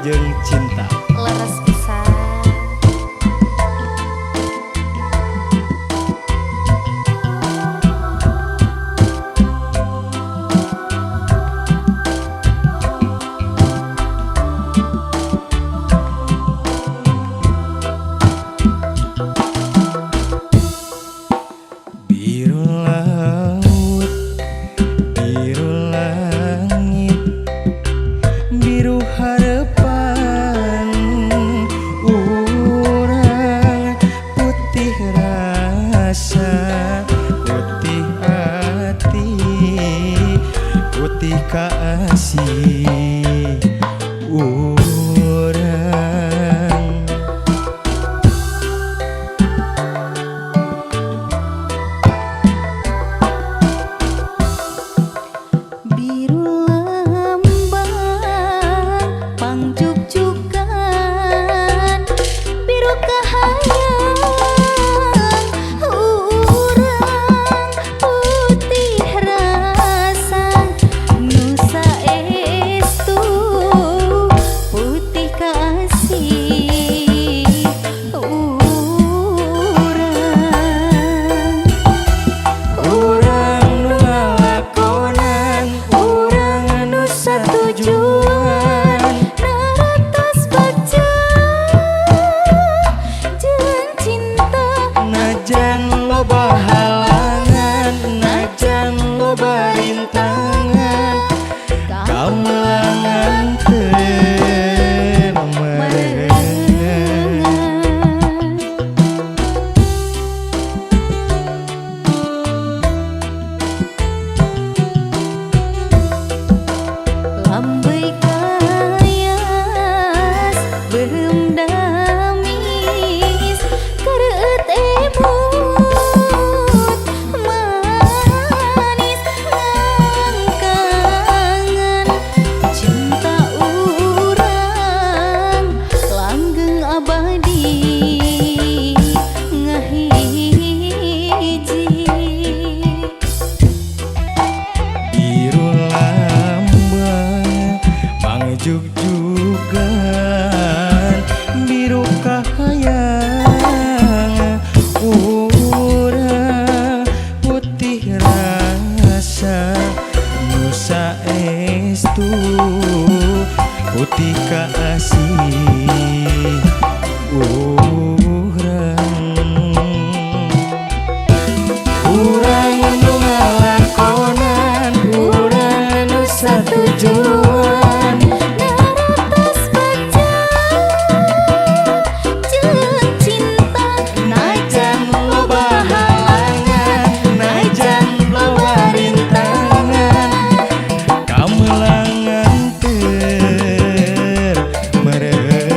jeung cinta. Leres pisan. Biru laut, biru langit, biru harapan urang, putih rasa, putih hati, putih kasih urang. Biru lambang pangjugjugan, biru kahayang urang, putih rasa nusa estu, putih kasih urang. Urang nu ngalakonan, urang anu satujuan, Naratos baca jeung cinta, najan loba halangan, najan loba rintangan, kamelangan teu merengan. lambei kayas beureum damis, kereut emut manis ngangkangan, cinta urang langgeng abadi ngahiji. Biru lambang pangjugjugan, biru kahayang urang, putih rasa nusa estu, putih kasih urang. Urang nu ngalakonan, urang nu satujuan, Naratos baca jeung cinta, najan loba halangan, najan loba rintangan, kamelangan teu merengan.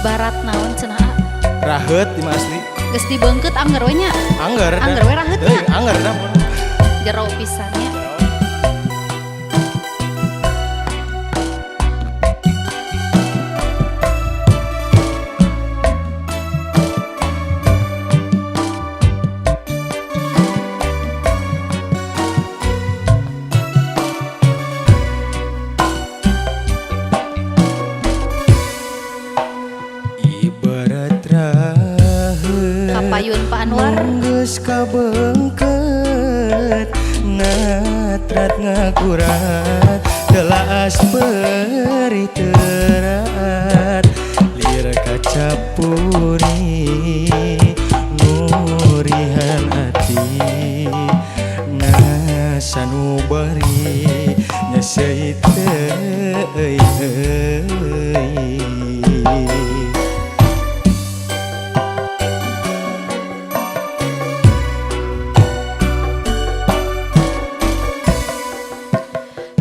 ibarat naon cenah. Raheut di asli. Geus dibeungkeut angger we nya. Angger dah. Angger we raheut nya. Angger dah. Jero pisannya. Ibarat raheut Kapayun Pak Anwar. geus kabengkeut ngatrat ngakurat telas beri terat lir kaca puri nurihan ati ngasanu bari nyaseit euy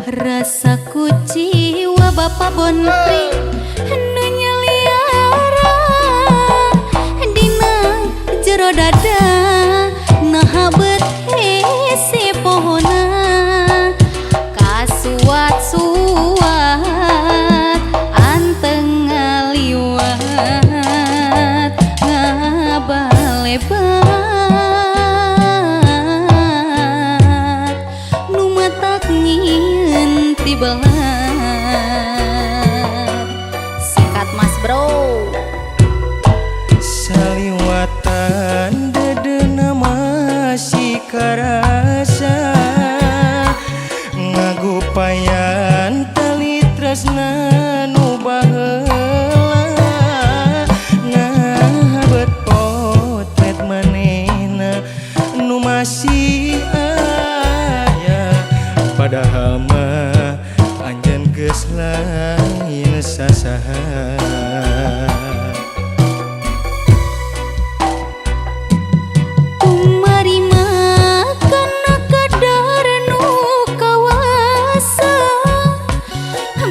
Rasaku jiwa Bapak Bontri nu nyeliara dina jero dada nahabet hese pohona kasuat-suat anteng ngaliwat ngabalebat nu matak nyieun ti belat sikat mas bro saliwatan dedeuna masih karasa ngagupayan tali tresna nu baheula ngahabet potret manehna nu masih aya padahal mah anjeun geus lain sasaha umari makan kadar nu kawasa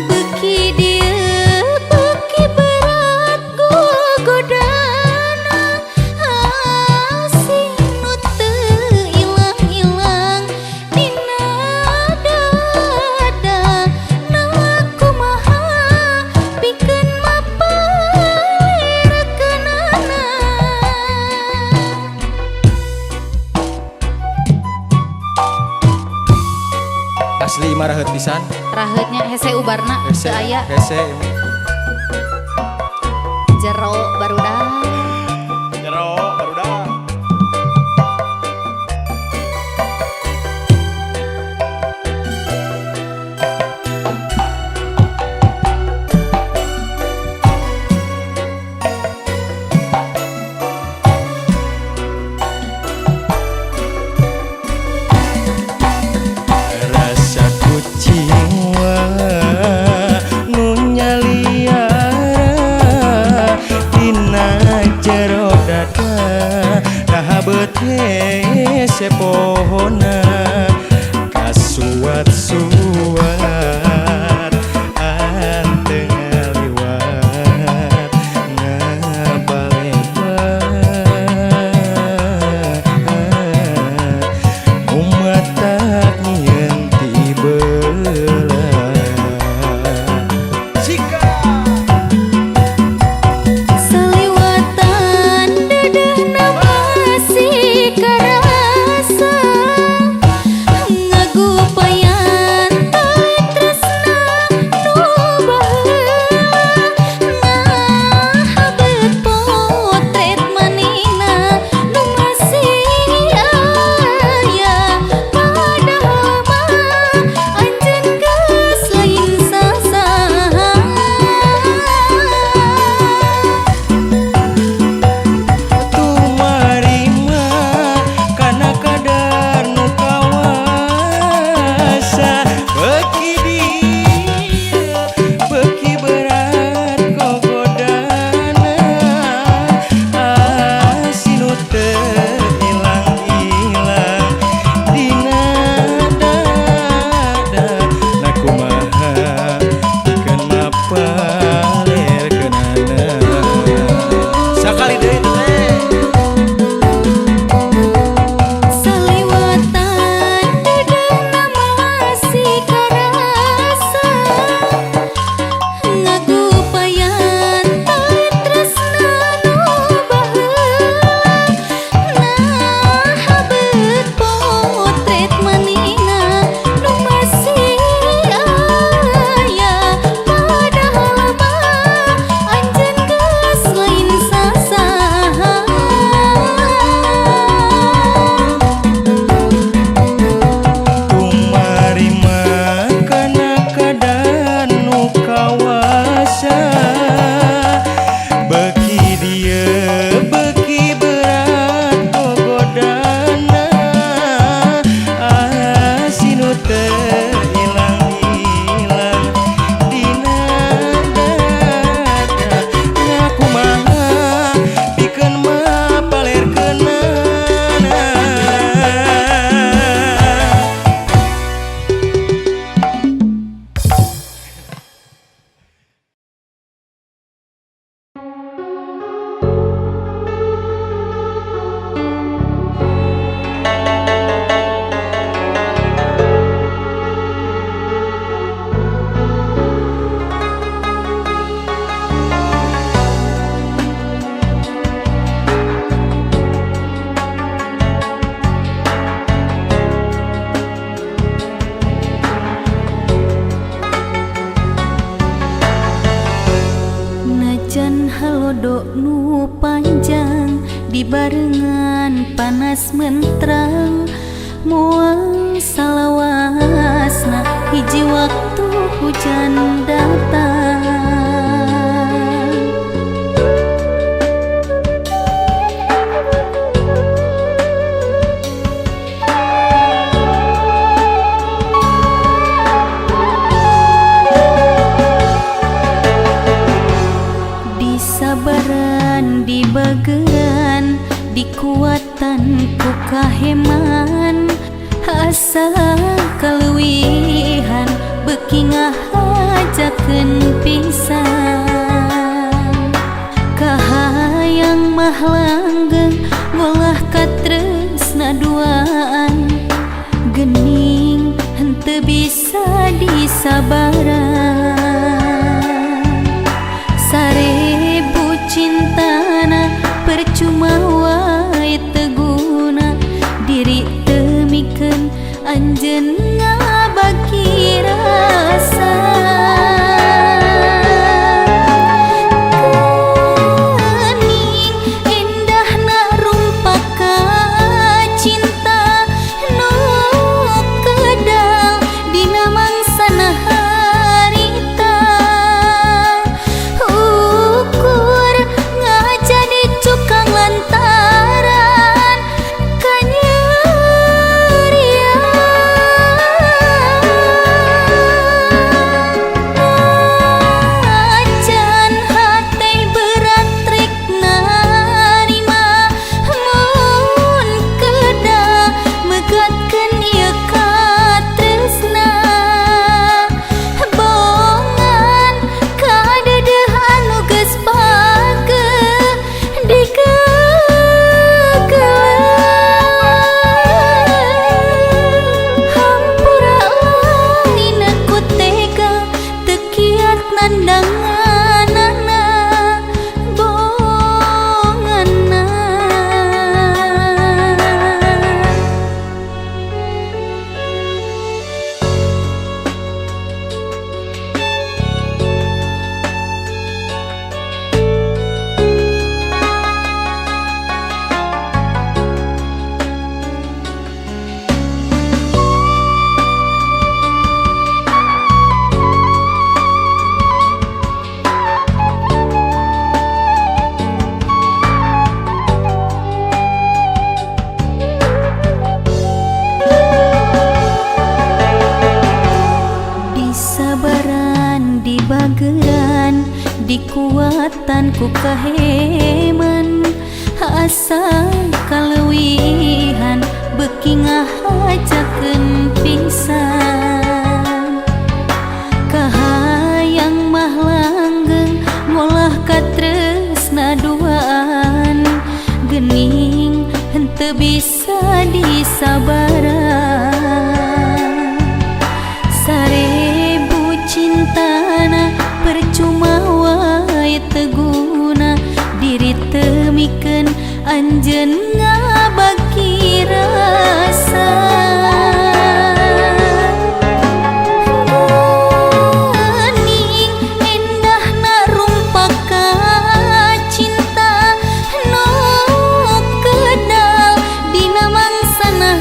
beuki dieu beuki berat gogodana asing nu teu ilang-ilang dina dada nah kumaha pikeun mapalerkeunana. asli mah raheut pisan Raheutnya hese ubarna hese teu aya hese jero barudak. jero barudak rasaku jiwa nu nyaliara dina jero dada nahabet hese pohona kasuat-suat anteng ngaliwat ngabalebat umatak nyieun ti beuleuh Saliwatan dedehna masih karasa ngagupayan Anjeun halodok nu panjang dibarengan panas menterang moal salawasna hiji waktu hujan datang. Disabaran dibageran dikuatan ku kaheman asa kaleuwihan beuki ngahajakeun pisan kahayang mah langgeng ngolah katresna duaan geuning henteu bisa disabaran sarebu cintana percuma wae teu guna diri teu mikeun anjeun ngabagi rasa kening indahna rumpaka cinta nu kedal dina mangsana harita ukur ngajadi cukang lantaran acan hate berat rek narima mun kedah megatkeun ieu katresna bongan kadeudeuk anu geus pageuh digegeleun hampura lain aku tega teu kiat nandanganana bonganna. Disabaran dibageran dikuatan ku kaheman asa kaleuwihan beuki ngahajakeun pisan kahayang mah langgeng ngolah katresna duaan geuning henteu bisa disabaran sarebu cintana percuma wae teu guna diri teu mikeun anjeun ngabagi rasa kening indahna rumpaka cinta nu kedal dina mangsana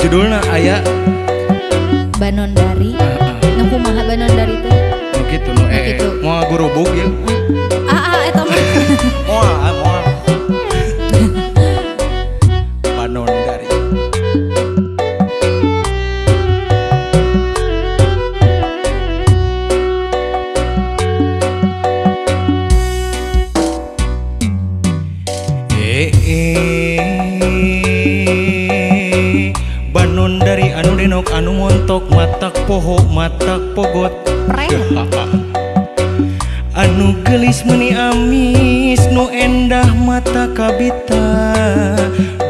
judulna aya Banondari. Nah kumaha Banondari teh? nu kitu nu Kitu. moal gurubug ya. Eta mah. Moal. Banondari. Banondari anu denok anu montok matak poho matak pogot anu gelis meni amis nu endah mata kabita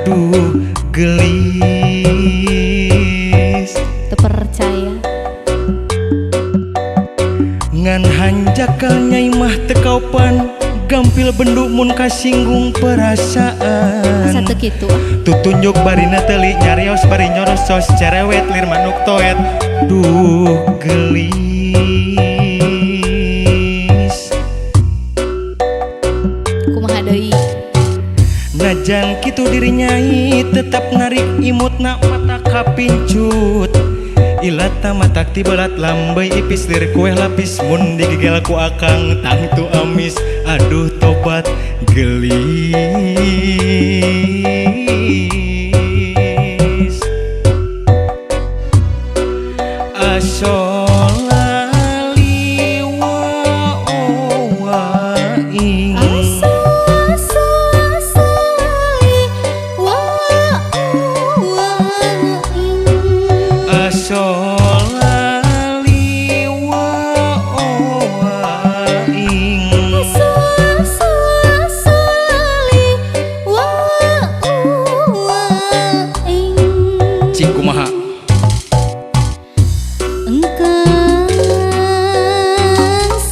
duh gelis Teu percaya. ngan hanjakal nyai mah teu kaupan gampil benduk mun kasinggung perasaan Asa teu kitu. tutunjuk barina teli nyarios bari nyorosos cerewet lir manuk toet duh gelis Kumaha deui? najan kitu diri nyai tetap narik imutna mata kapincut ilata matak tibelat lambai ipis lir kueh lapis mun digigel ku akang tangtu amis aduh tobat gelis asolali wa ing asolali wa ing cing kumaha Engkang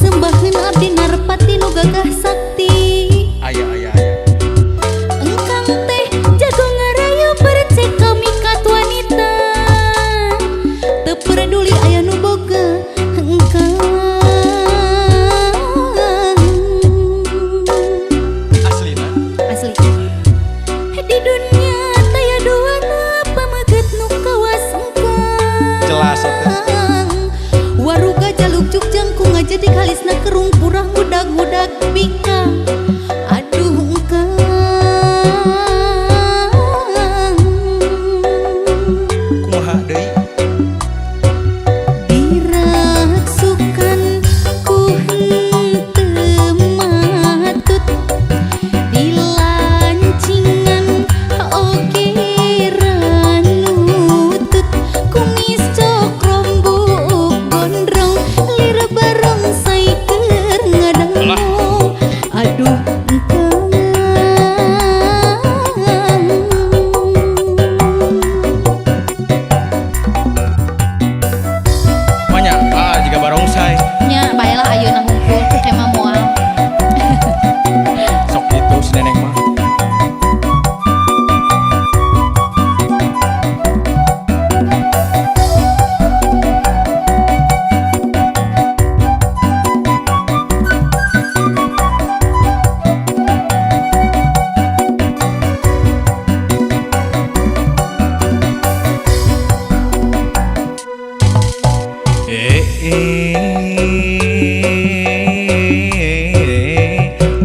sembaheun abdi narpati nu gagah sakti. aya Engkang teh jago ngarayu percek kami kat wanita. Teu peduli aya nu boga engkang. aslina Asli. Di dunia taya duana pameget nu kawas engkang. jelas atuh. Waruga jaluk juk jangkung aja di kalisna kerung purah budak-budak bikang. Aduh engkang. kumaha deui Dirasukan ku henteu matut dilancingan oge ranutut kumis cokrombuk gondrong lir barongsai keur ngadanggu aduh engkang. banyak jika barongsai Nya baelah ayeuna hungkul emang moal. sok itu si neneng mah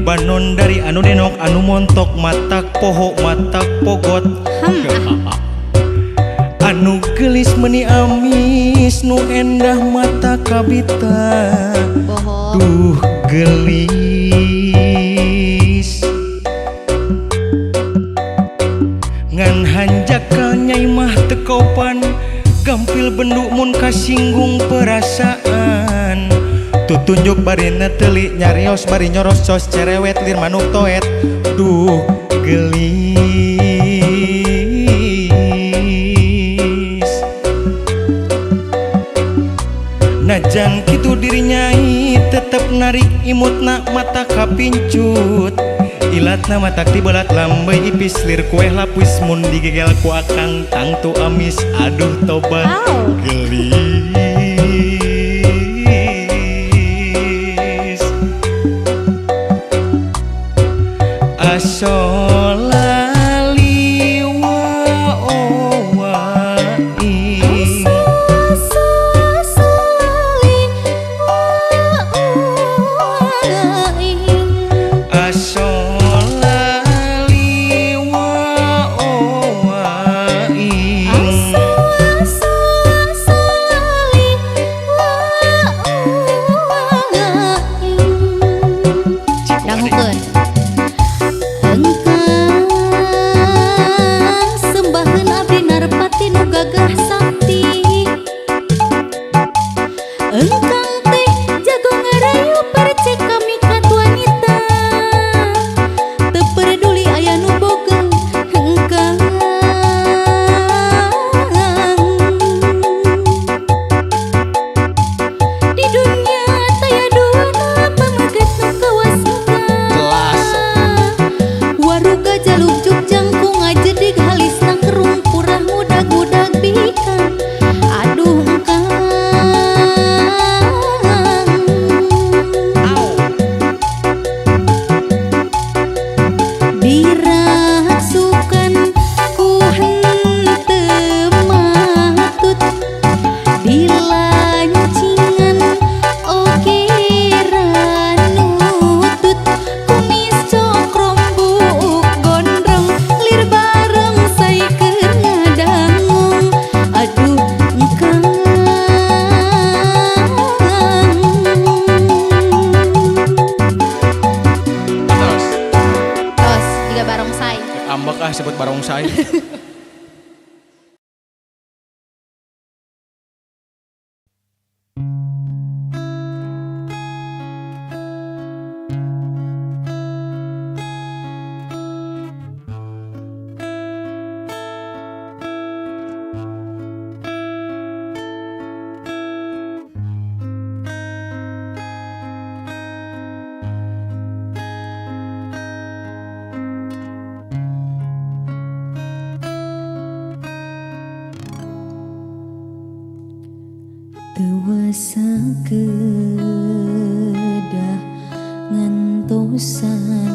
Banondari anu denok anu montok matak poho matak pogot anu gelis meni amis nu endah mata kabita Bohong. duh gelis ngan hanjakal nyai mah teu kaupan gampil benduk mun kasinggung perasaan tutunjuk barina teli nyarios bari nyorosos cerewet lir manuk toet duh gelis najan kitu diri nyai tetep narik imutna mata kapincut ilatna matak tibelat lambai ipis lir kueh lapis mun digigel ku akang tangtu amis aduh tobat Au. gelis asolali wa mah sebut barongsai. Dewasa kedah ngantosan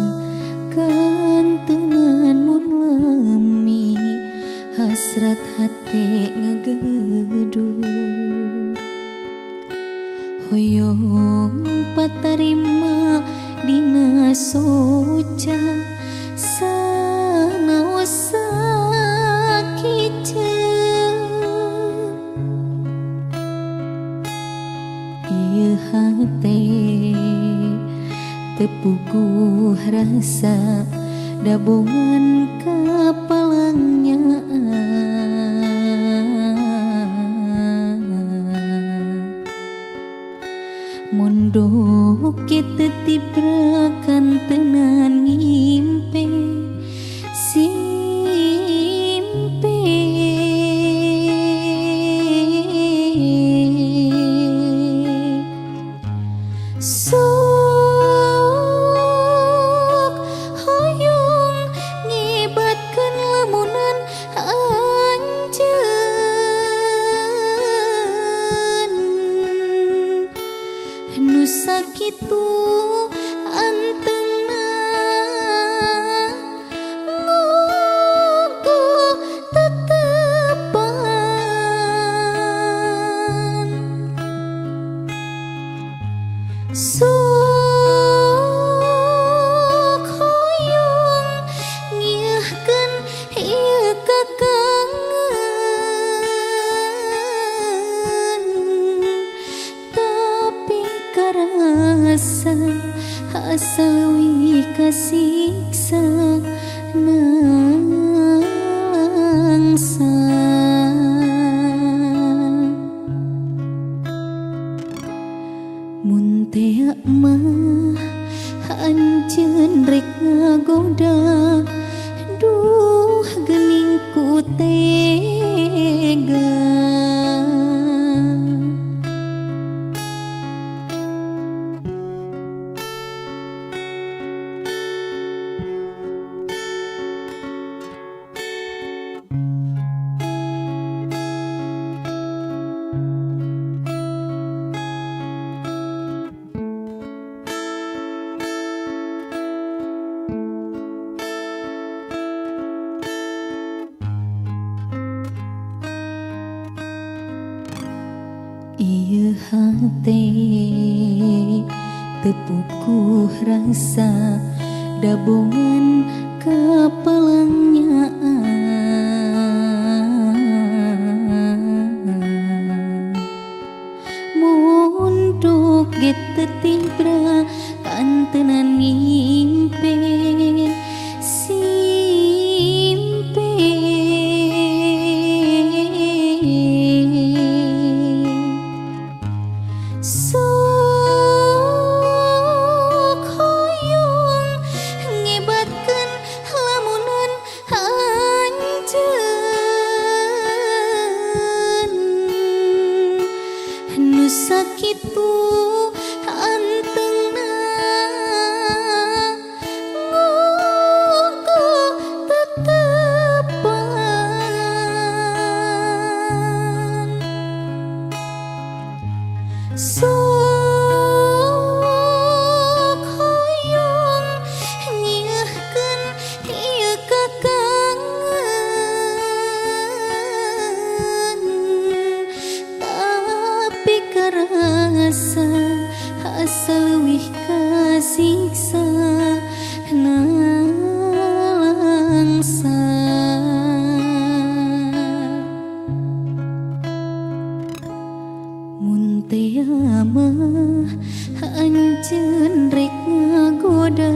kantenan mun lemi hasrat hati ngageduh hoyong patarima dina soca sanaos sakiceun ieu hate tepuguh rasa dabongan kapalangnya mondok kita tibrakan tenan ngimpe simpe sok hoyong ngibatkeun lamunan anjeun nu sakitu anteunna nggogo tetepan sok hoyong ngieuhkeun ieu kakangen tapi karasa asa leuwih kasiksa nangsa mun tea mah anjeun rek ngagoda duh geuning ku tega ieu hate tepukuh rasa dabongan kapalangnya mondok get tetibra kantenan ngimpe simpe sok hoyong ngibatkeun lamunan anjeun nu sakitu anteunna nggogo tetepan sok hoyong ngieuhkeun ieu kakangen tapi karasa asa leuwih kasiksa nangsa mun tea mah anjeun rek ngagoda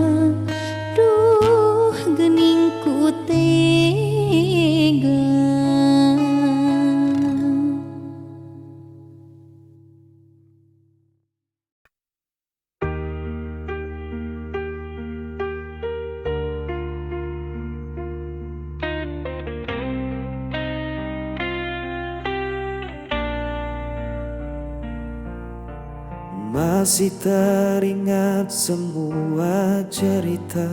duh geuning ku teh masih teringat semua cerita.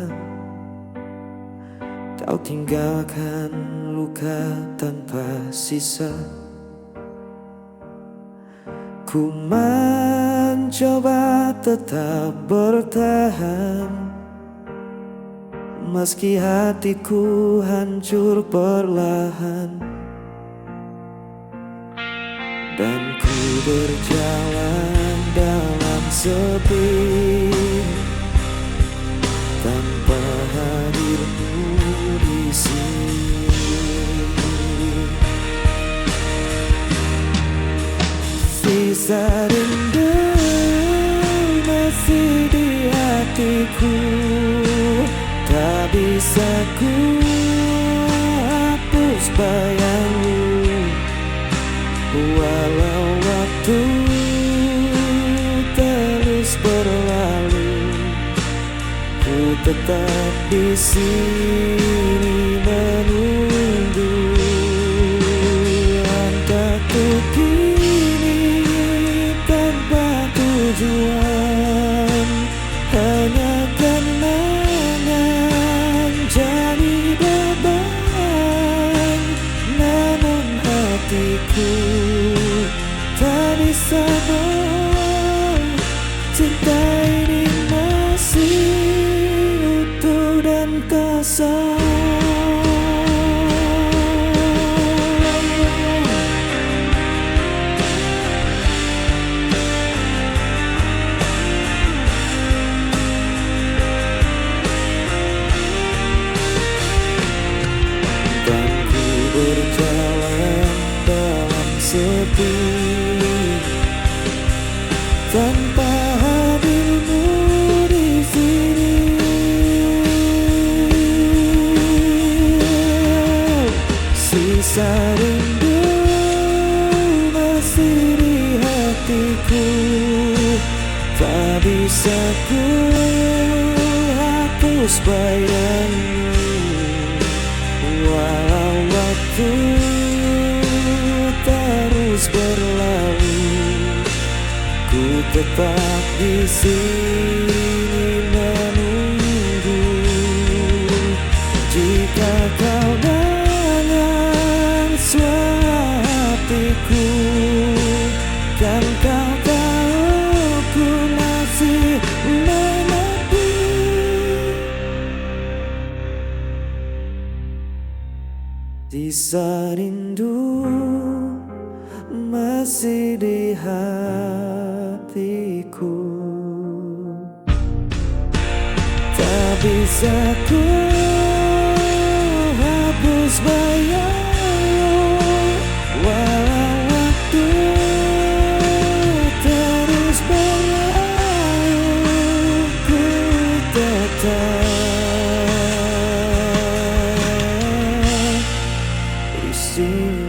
Kau tinggalkan luka tanpa sisa. Ku mencoba tetap bertahan, meski hatiku hancur perlahan. Dan ku berjalan dalam sepi, tanpa hadirmu di sini. Sisa rindu masih di hatiku, tak bisa ku hapus bayangmu. Walau waktu terus berlalu, ku tetap di sini menunggu. Langkahku kini tanpa tujuan, hanya kenangan jadi beban. Namun hatiku tak bisa bohong, cinta ini masih utuh dan kosong. Dan ku berjalan dalam sepi, tanpa hadirmu di sini. Sisa rindu masih di hatiku, tak bisa ku hapus bayangmu. Walau waktu terus berlalu, ku tetap di sini menunggu. Jika kau dengar suara hatiku, kan kau tahu ku masih menanti. Sisa rindu masih di hatiku, tak bisa ku hapus bayangmu. Walau waktu terus berlalu, ku tetap di sini.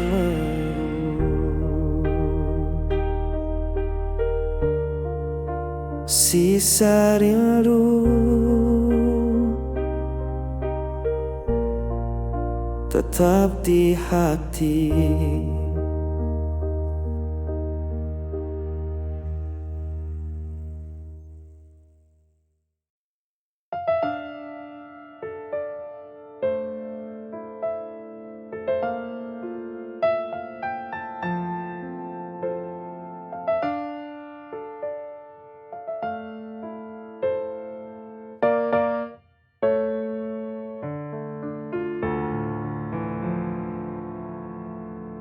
Sisa rindu tetap di hati.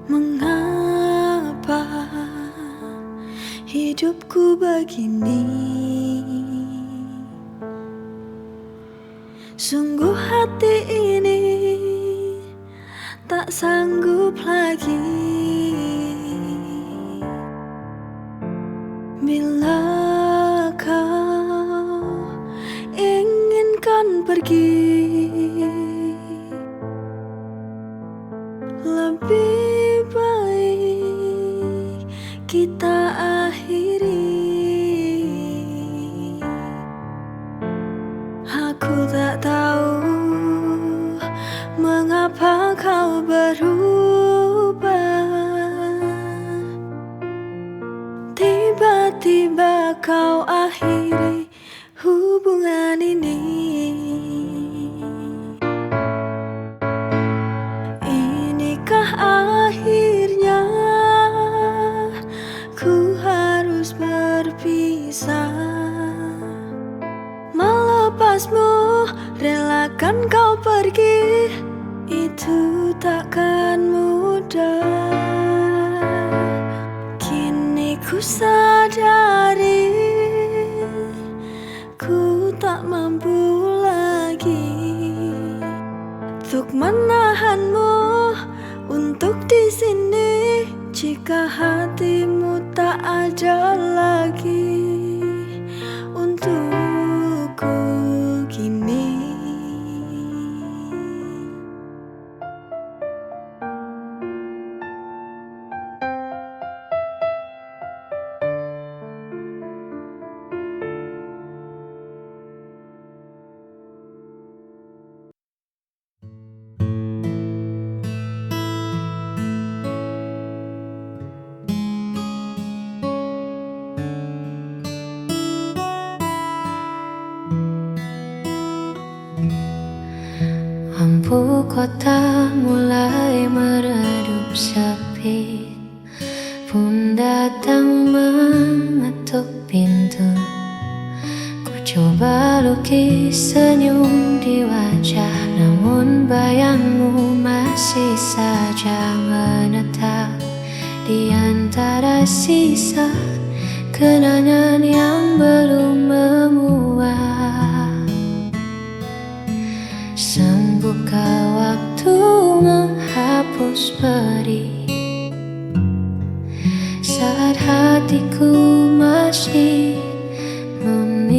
Mengapa hidupku begini? Sungguh hati ini tak sanggup lagi. Bila kau inginkan pergi, lebih baik kita akhiri. Aku tak tahu mengapa kau berubah. Tiba-tiba kau hubungan ini. Inikah akhirnya ku harus berpisah, melepasmu, relakan kau pergi, itu takkan mudah. Kini ku sadari ku tak mampu lagi untuk menahanmu, untuk di sini jika hatimu tak ada lagi untukku kini. Lampu kota mulai meredup sepi, pun datang mengetuk pintu. Ku coba lukis senyum di wajah, namun bayangmu masih saja menetap di antara sisa kenangan yang belum memuat. Sanggupkah waktu menghapus pedih saat hatiku masih memilih?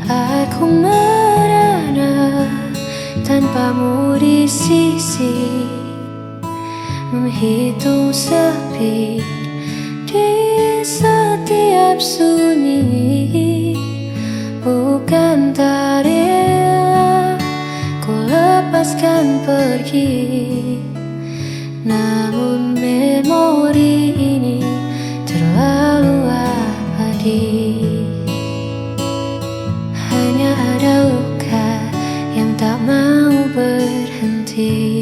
Aku merana tanpamu di sisi, menghitung sepi di setiap sunyi. Bukan tak rela ku lepaskan pergi, namun memori ini terlalu abadi. Hanya ada luka yang tak mau berhenti.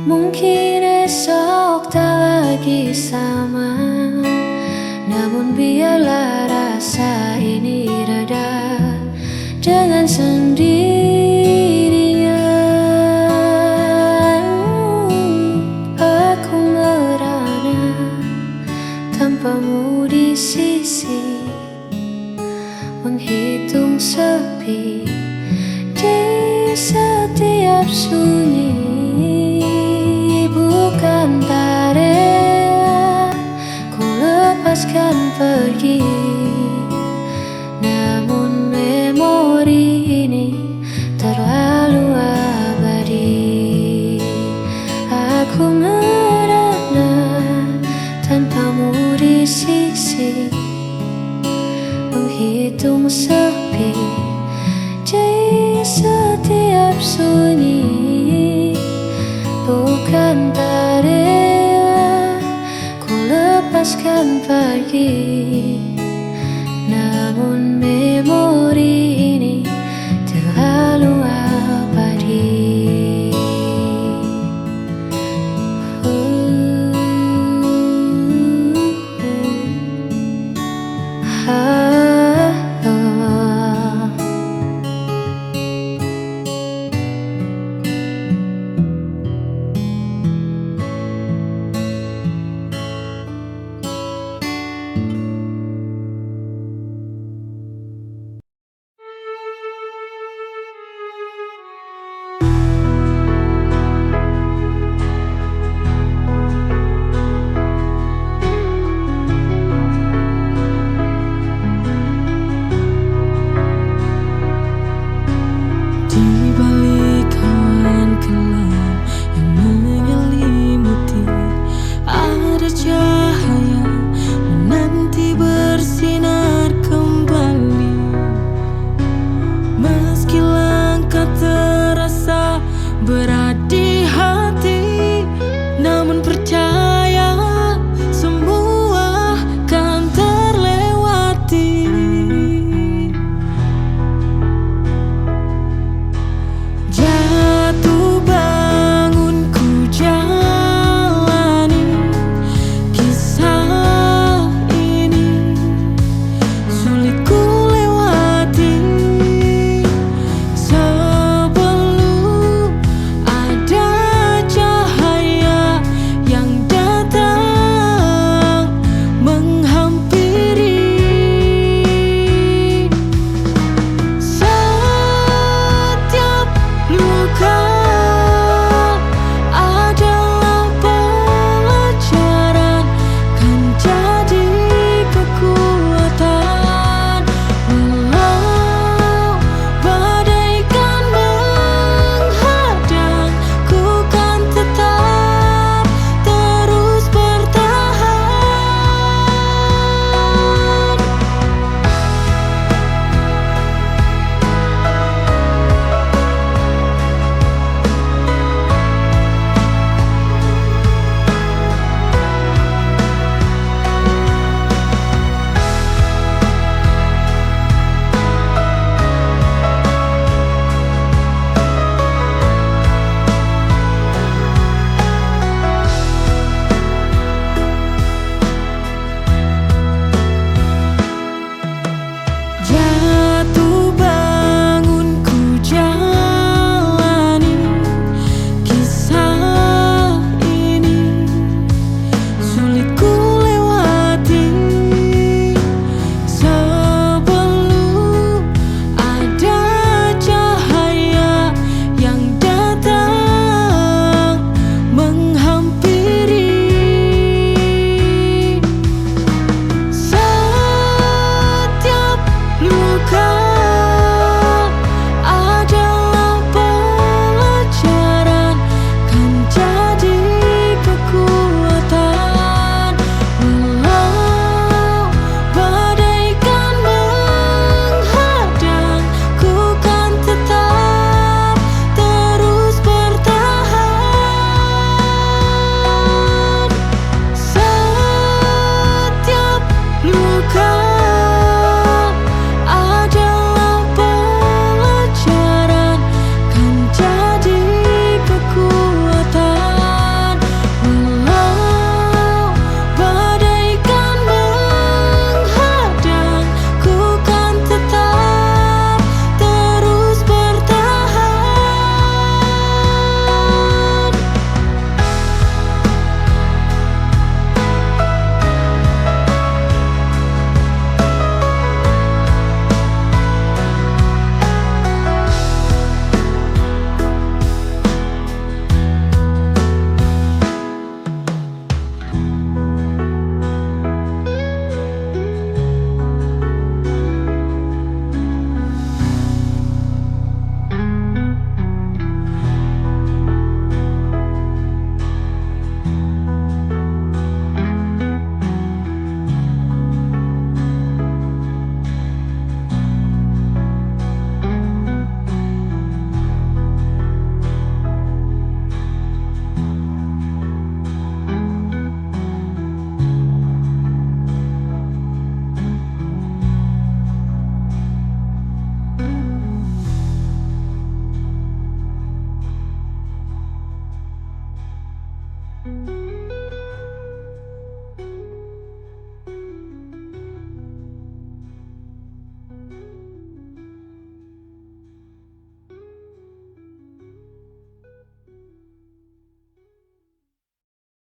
Mungkin esok tak lagi sama, namun biarlah rasa ini reda dengan sendirinya. Aku merana tanpamu di sisi, menghitung sepi di setiap sunyi. Bukan tak rela ku lepaskan pergi, namun memori ini terlalu abadi. Aku merana tanpamu di sisi, menghitung sepi di setiap sunyi. Bukan tak rela ku lepaskan pergi, namun memori ini terlalu abadi. terjadi.